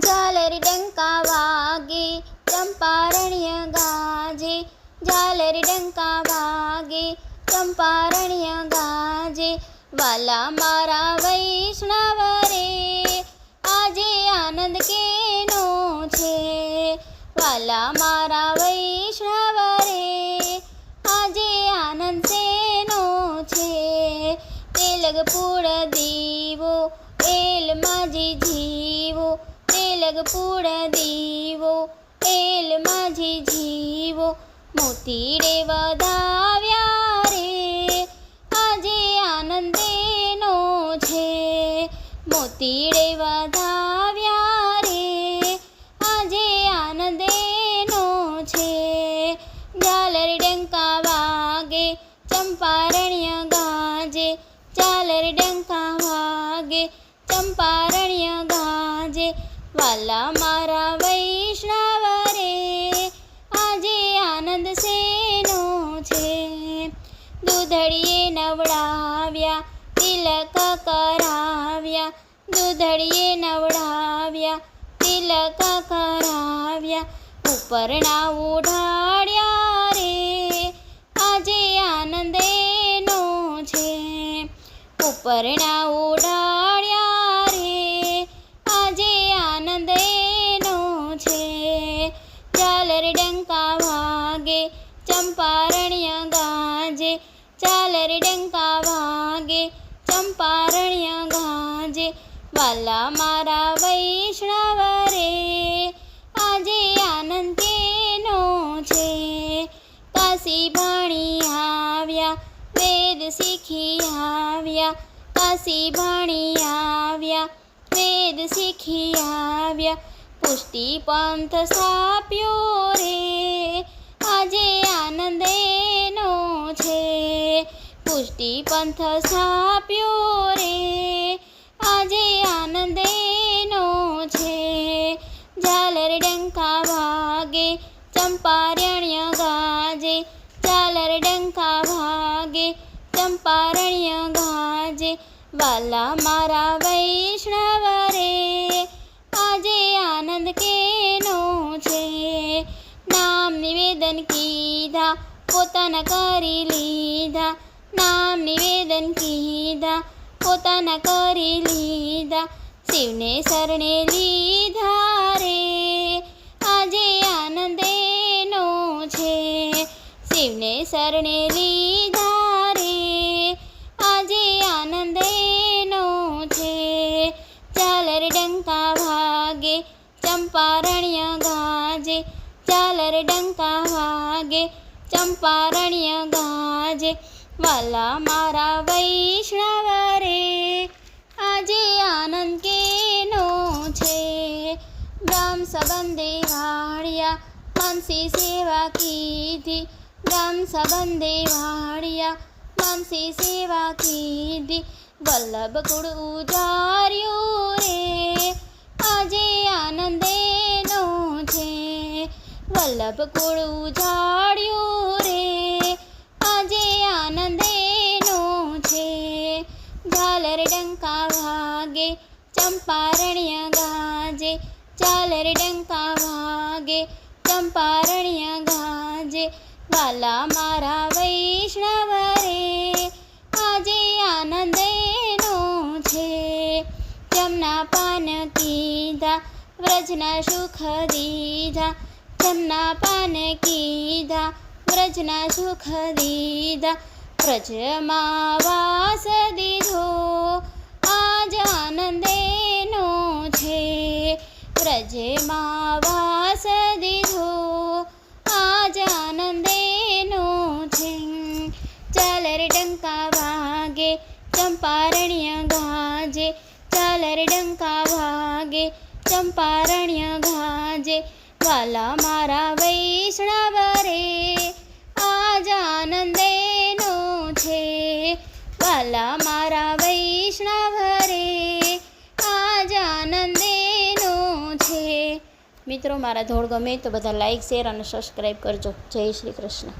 ઝાલરી ડંકા વાગે ચંપારણ્ય ગાજે, ઝાલરી ડંકા વાગે ચંપારણ્ય ગાજે, વાલા મારા વૈષ્ણવ રે આજે આનંદ કેનો છે, વાલા મારા વૈષ્ણવ રે આજે આનંદ શેનો છે, તેલગ પૂળ દીવો એલ માજી જીવો, તેલગ પૂળ દીવો એલ માજી જીવો, મોતીડે વધાવ્યા રે આજે આનંદેનો છે, મોતીડે વધાવ્યા રે આજે આનંદેનો છે, ઝાલરી ડંકા વાગે ચંપારણ્ય ગાજે, ઝાલરી ડંકા વાગે ચંપારણ્ય ગાજે, વાલા મારા વૈષ્ણવ રે આજે આનંદ શેનો છે, દૂધડીએ નવડાવ્યા તિલક કરાવ્યા, દૂધડીએ નવડાવ્યા તિલક કરાવ્યા, ઉપરના ઉઢાડ્યા રે આજે આનંદેનો છે, ઉપરના ઉઢાડ્યા રે આજે આનંદેનો છે, ઝાલરી ડંકા વાગે ચંપારણ્ય ગાજે, ઝાલરી ડંકા વાગે ચંપારણ્ય ગાજે, વાલા મારા વૈષ્ણવ રે આજે આનંદ કેનો છે, કાશી ભણી આવ્યા વેદ શીખી આવ્યા, કાશી ભણી આવ્યા વેદ શીખી આવ્યા, પુષ્ટિ પંથ સ્થાપ્યો રે આજે આનંદેનો છે, પુષ્ટિ પંથ સ્થાપ્યો રે આજે આનંદેનો છે, ઝાલરી ડંકા વાગે ચંપારણ્ય ગાજે, ઝાલરી ડંકા વાગે ચંપારણ્ય ગાજે, વાલા મારા વૈષ્ણવ રે આજે આનંદ કેનો છે, નામ નિવેદન કીધા પોતાના કરી લીધા, નામ નિવેદન કીધા પોતાના કરી લીધા, શિવને શરણે લીધા રે આજે આનંદેનો છે, શિવને શરણે લીધા રે આજે આનંદેનો છે, ઝાલરી ડંકા વાગે ચંપારણ્ય ગાજે, ઝાલરી ડંકા વાગે ચંપારણ્ય ગાજે, વાલા મારા વૈષ્ણવ રે આજે આનંદ કેનો છે, બ્રહ્મ સંબંધે વાળ્યા માનસી સેવા કીધી, બ્રહ્મ સંબંધે વાળ્યા માનસી સેવા કીધી, વલ્લભ કુળ ઉજાર્યું રે આજે આનંદેનો છે, વલ્લભ કુળ ઉજાડ્યું રે આજે આનંદેનો છે, ઝાલરી ડંકા વાગે ચંપારણ્ય ગાજે, ઝાલરી ડંકા વાગે ચંપારણ્ય ગાજે, વાલા મારા વૈષ્ણવ રે આજે આનંદેનો છે, જમના પાન કીધા વ્રજના સુખ દીધા, જમના પાન કીધા વ્રજના સુખ દીધા, વ્રજમાં વાસ દીધો આજ આનંદેનો છે, વ્રજમાં વાસ દીધો આજ આનંદેનો છે, ઝાલરી ડંકા વાગે ચંપારણ્ય ગાજે, ઝાલરી ડંકા વાગે ચંપારણ્ય ગાજે, વાલા મારા વૈષ્ણવ રે આજ આનંદેનો છે, વાલા મારા વૈષ્ણવ રે આજ આનંદેનો છે. મિત્રો મારા ધોળ ગમે તો બધા લાઈક શેર અને સબસ્ક્રાઈબ કરજો. જય શ્રી કૃષ્ણ.